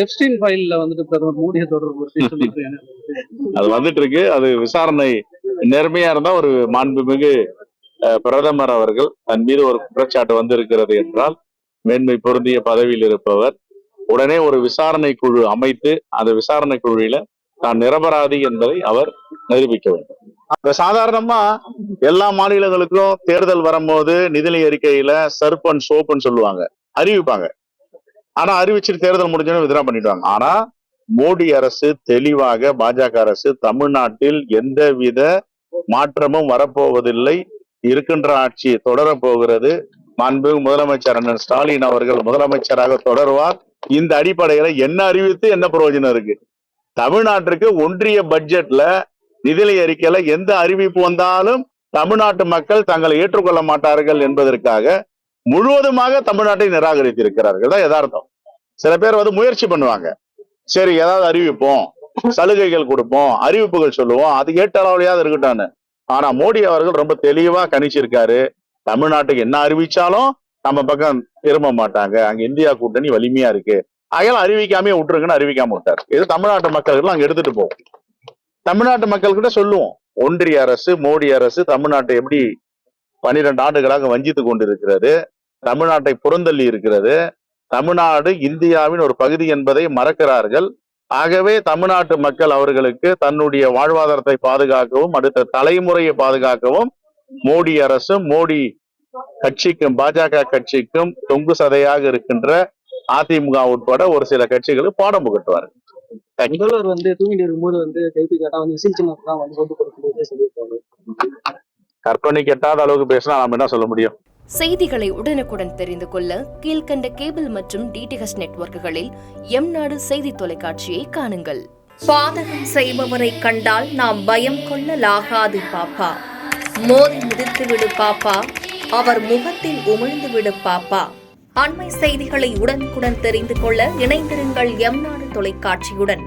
Epstein ஃபைல்ல வந்துட்டு பிரதமர் மோடியை தொடர்பு அது வந்துட்டு இருக்கு. அது விசாரணை நேர்மையா இருந்தா ஒரு மாண்புமிகு பிரதமர் அவர்கள் தன் மீது ஒரு குற்றச்சாட்டு வந்து இருக்கிறது என்றால் மேன்மை பொருந்திய பதவியில் இருப்பவர் உடனே ஒரு விசாரணை குழு அமைத்து அந்த விசாரணை குழுவில தான் நிரபராதி என்பதை அவர் நிரூபிக்க வேண்டும். சாதாரணமா எல்லா மாநிலங்களுக்கும் தேர்தல் வரும்போது நிதிநிலை அறிக்கையில சர்ப் அண்ட் சோப்புன்னு சொல்லுவாங்க, அறிவிப்பாங்க. ஆனா அறிவிச்சுட்டு தேர்தல் முடிஞ்சோன்னு வித்ரா பண்ணிடுவாங்க. ஆனா மோடி அரசு தெளிவாக, பாஜக அரசு தமிழ்நாட்டில் எந்தவித மாற்றமும் வரப்போவதில்லை, இருக்கின்ற ஆட்சி தொடரப் போகிறது, மாண்பு முதலமைச்சர் அண்ணன் ஸ்டாலின் அவர்கள் முதலமைச்சராக தொடர்வார். இந்த அடிப்படையில என்ன அறிவித்து என்ன பிரயோஜனம் இருக்கு? தமிழ்நாட்டிற்கு ஒன்றிய பட்ஜெட்ல நிதிநிலை அறிக்கையில எந்த அறிவிப்பு வந்தாலும் தமிழ்நாட்டு மக்கள் தங்களை ஏற்றுக்கொள்ள மாட்டார்கள் என்பதற்காக முழுவதுமாக தமிழ்நாட்டை நிராகரித்திருக்கிறார்கள் தான் யதார்த்தம். சில பேர் முயற்சி பண்ணுவாங்க, சரி ஏதாவது அறிவிப்போம், சலுகைகள் கொடுப்போம், அறிவிப்புகள் சொல்லுவோம், அது ஏற்ற அளவுலையாவது இருக்கட்டும். ஆனா மோடி அவர்கள் ரொம்ப தெளிவா கணிச்சிருக்காரு, தமிழ்நாட்டுக்கு என்ன அறிவிச்சாலும் நம்ம பக்கம் திரும்ப மாட்டாங்க, அங்க இந்தியா கூட்டணி வலிமையா இருக்கு, அதெல்லாம் அறிவிக்காமே விட்டுருக்குன்னு அறிவிக்காம விட்டார். இது தமிழ்நாட்டு மக்களுக்கு நாங்க எடுத்துட்டு போவோம், தமிழ்நாட்டு மக்கள்கிட்ட சொல்லுவோம். ஒன்றிய அரசு, மோடி அரசு தமிழ்நாட்டை எப்படி 12 ஆண்டுகளாக வஞ்சித்து கொண்டிருக்கிறது, தமிழ்நாட்டை புறந்தள்ளி இருக்கிறது, தமிழ்நாடு இந்தியாவின் ஒரு பகுதி என்பதை மறக்கிறார்கள். ஆகவே தமிழ்நாட்டு மக்கள் அவர்களுக்கு தன்னுடைய வாழ்வாதாரத்தை பாதுகாக்கவும் அடுத்த தலைமுறையை பாதுகாக்கவும் மோடி அரசும் மோடி கட்சிக்கும் பாஜக கட்சிக்கும் தொங்கு சதையாக இருக்கின்ற அதிமுக உட்பட ஒரு சில கட்சிகளுக்கு பாடம் புகட்டுவார்கள். முதல்வர் தூங்கிட்டு இருக்கும்போது கைது கேட்டா விசில் சின்னத்தான் ஓட்டு கொடுக்கணும்னு சொல்லியிருக்காங்க. கற்பனை கெட்டாத அளவுக்கு பேசினா நாம என்ன சொல்ல முடியும்? செய்திகளை உடனுக்குடன் தெரிந்து கொள்ள கீழ்கண்ட கேபிள் மற்றும் டிடிஹெச் நெட்வொர்க்குகளில் எம்நாடு செய்தி தொலைக்காட்சியை காணுங்கள். பாதகம் செய்பவரை கண்டால் நாம் பயம் கொள்ளலாகாது பாப்பா, மோதி மிதித்து விடு பாப்பா, அவர் முகத்தில் உமிழ்ந்து விடு பாப்பா. அண்மை செய்திகளை உடனுக்குடன் தெரிந்து கொள்ள இணைந்திருங்கள் எம்நாடு தொலைக்காட்சியுடன்.